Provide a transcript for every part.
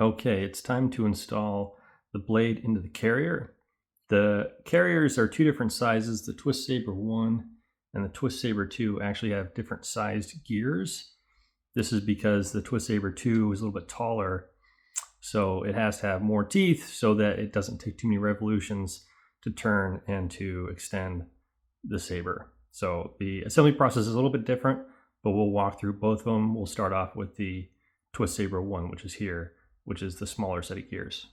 Okay, it's time to install the blade into the carrier. The carriers are two different sizes. The Twistsaber 1 and the Twistsaber 2 actually have different sized gears. This is because the Twistsaber 2 is a little bit taller, so it has to have more teeth so that it doesn't take too many revolutions to turn and to extend the saber. So the assembly process is a little bit different, but we'll walk through both of them. We'll start off with the Twistsaber 1, which is here, which is the smaller set of gears.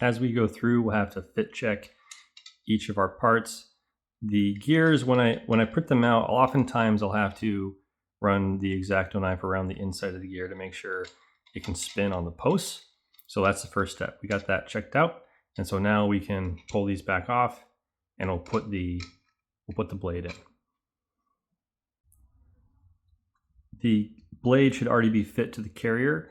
As we go through, we'll have to fit check each of our parts. The gears, when I put them out, oftentimes I'll have to run the X-Acto knife around the inside of the gear to make sure it can spin on the posts. So that's the first step. We got that checked out. And so now we can pull these back off and we'll put the blade in. The blade should already be fit to the carrier.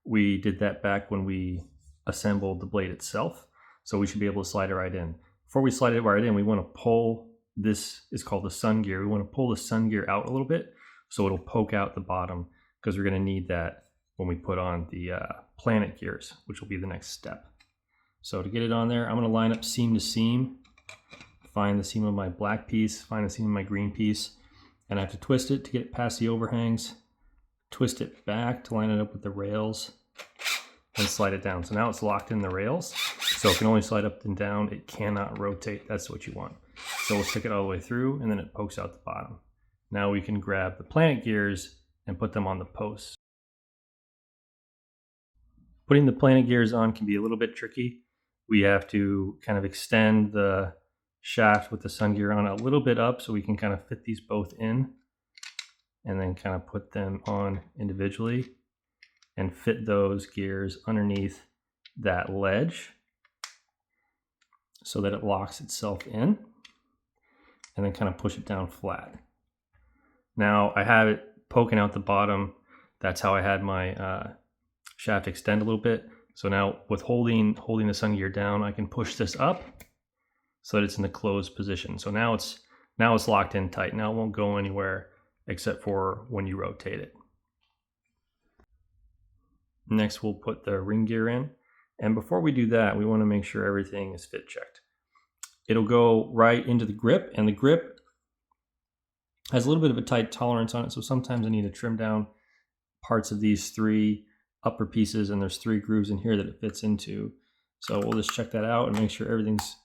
We did that back when we assembled the blade itself. So we should be able to slide it right in. Before we slide it right in, we want to pull, this is called the sun gear. We want to pull the sun gear out a little bit so it'll poke out the bottom, because we're going to need that when we put on the planet gears, which will be the next step. So to get it on there, I'm going to line up seam to seam, find the seam of my black piece, find the seam of my green piece, and I have to twist it to get it past the overhangs, twist it back to line it up with the rails, and slide it down. So now it's locked in the rails, so it can only slide up and down. It cannot rotate. That's what you want. So we'll stick it all the way through, and then it pokes out the bottom. Now we can grab the planet gears and put them on the posts. Putting the planet gears on can be a little bit tricky. We have to kind of extend the shaft with the sun gear on a little bit up so we can kind of fit these both in, and then kind of put them on individually and fit those gears underneath that ledge so that it locks itself in, and then kind of push it down flat. Now I have it poking out the bottom. That's how I had my shaft extend a little bit. So now with holding the sun gear down, I can push this up so that it's in the closed position. So now it's locked in tight. Now it won't go anywhere except for when you rotate it. Next, we'll put the ring gear in. And before we do that, we want to make sure everything is fit checked. It'll go right into the grip, and the grip has a little bit of a tight tolerance on it. So sometimes I need to trim down parts of these three upper pieces, and there's 3 grooves in here that it fits into. So we'll just check that out and make sure everything's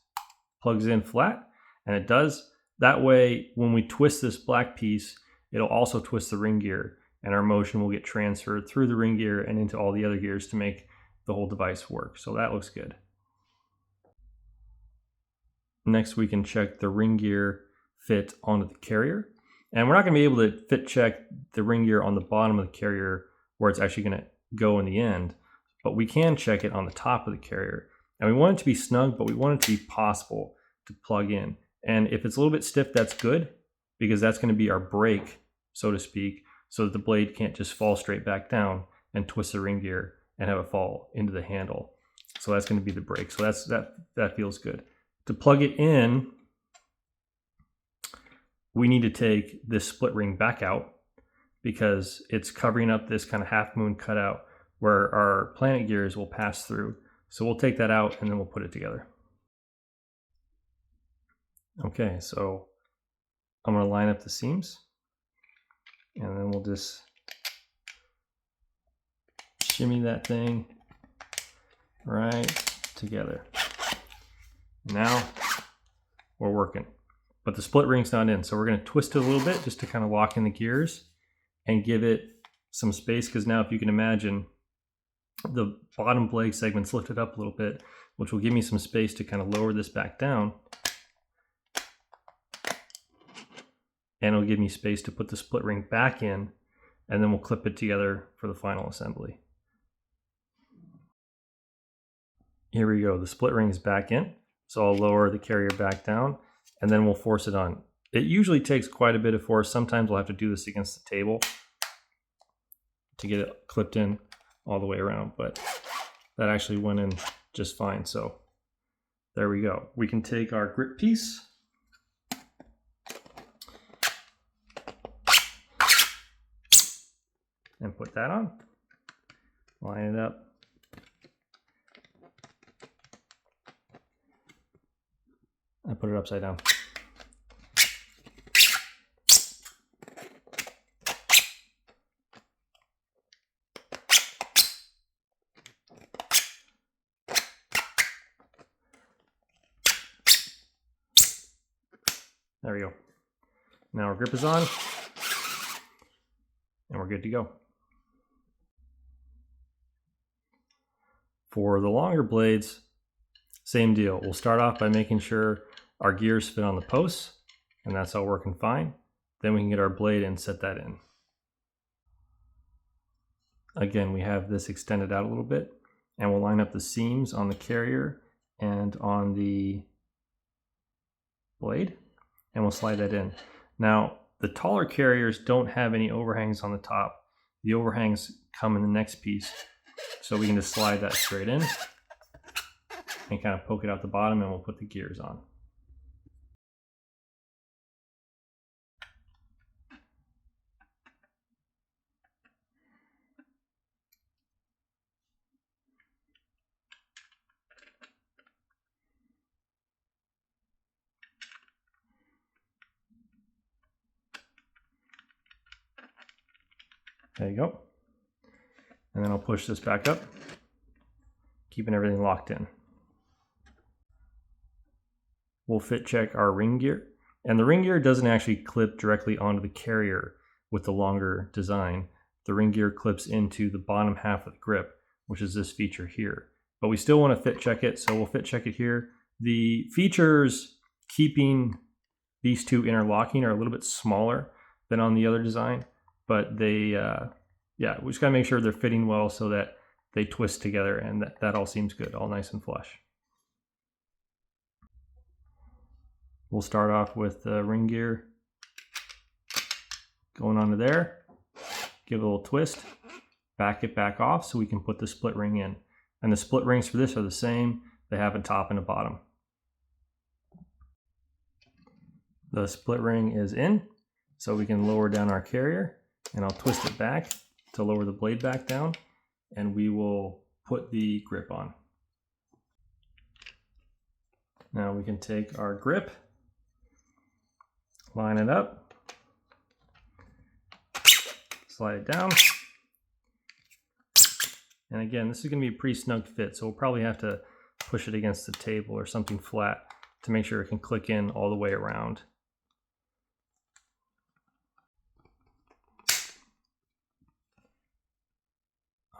plugs in flat, and it does. That way, when we twist this black piece, it'll also twist the ring gear, and our motion will get transferred through the ring gear and into all the other gears to make the whole device work. So that looks good. Next, we can check the ring gear fit onto the carrier. And we're not going to be able to fit check the ring gear on the bottom of the carrier where it's actually going to go in the end, but we can check it on the top of the carrier. And we want it to be snug, but we want it to be possible to plug in. And if it's a little bit stiff, that's good, because that's going to be our brake, so to speak, so that the blade can't just fall straight back down and twist the ring gear and have it fall into the handle. So that's going to be the brake. So that feels good. To plug it in, we need to take this split ring back out, because it's covering up this kind of half moon cutout where our planet gears will pass through. So we'll take that out and then we'll put it together. Okay, so I'm going to line up the seams, and then we'll just shimmy that thing right together. Now we're working, but the split ring's not in, so we're going to twist it a little bit just to kind of lock in the gears and give it some space, because now if you can imagine, the bottom blade segment's lifted up a little bit, which will give me some space to kind of lower this back down, and it'll give me space to put the split ring back in, and then we'll clip it together for the final assembly. Here we go, the split ring is back in, so I'll lower the carrier back down, and then we'll force it on. It usually takes quite a bit of force. Sometimes we'll have to do this against the table to get it clipped in all the way around, but that actually went in just fine. So there we go. We can take our grip piece and put that on. Line it up. I put it upside down. There we go. Now our grip is on, and we're good to go. For the longer blades, same deal. We'll start off by making sure our gears fit on the posts, and that's all working fine. Then we can get our blade and set that in. Again, we have this extended out a little bit, and we'll line up the seams on the carrier and on the blade, and we'll slide that in. Now, the taller carriers don't have any overhangs on the top. The overhangs come in the next piece, so we can just slide that straight in and kind of poke it out the bottom, and we'll put the gears on. There you go. And then I'll push this back up, keeping everything locked in. We'll fit check our ring gear. And the ring gear doesn't actually clip directly onto the carrier with the longer design. The ring gear clips into the bottom half of the grip, which is this feature here. But we still want to fit check it, so we'll fit check it here. The features keeping these two interlocking are a little bit smaller than on the other design, but they, yeah, we just gotta make sure they're fitting well so that they twist together, and that all seems good, all nice and flush. We'll start off with the ring gear going onto there, give it a little twist, back it back off so we can put the split ring in. And the split rings for this are the same. They have a top and a bottom. The split ring is in, so we can lower down our carrier, and I'll twist it back to lower the blade back down, and we will put the grip on. Now we can take our grip, line it up, slide it down, and again, this is going to be a pretty snug fit, so we'll probably have to push it against the table or something flat to make sure it can click in all the way around.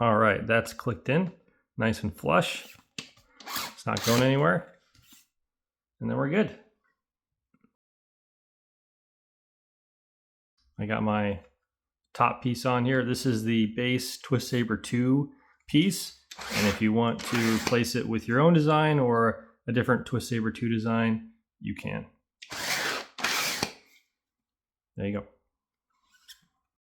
All right, that's clicked in, nice and flush. It's not going anywhere. And then we're good. I got my top piece on here. This is the base Twistsaber 2 piece. And if you want to replace it with your own design or a different Twistsaber 2 design, you can. There you go.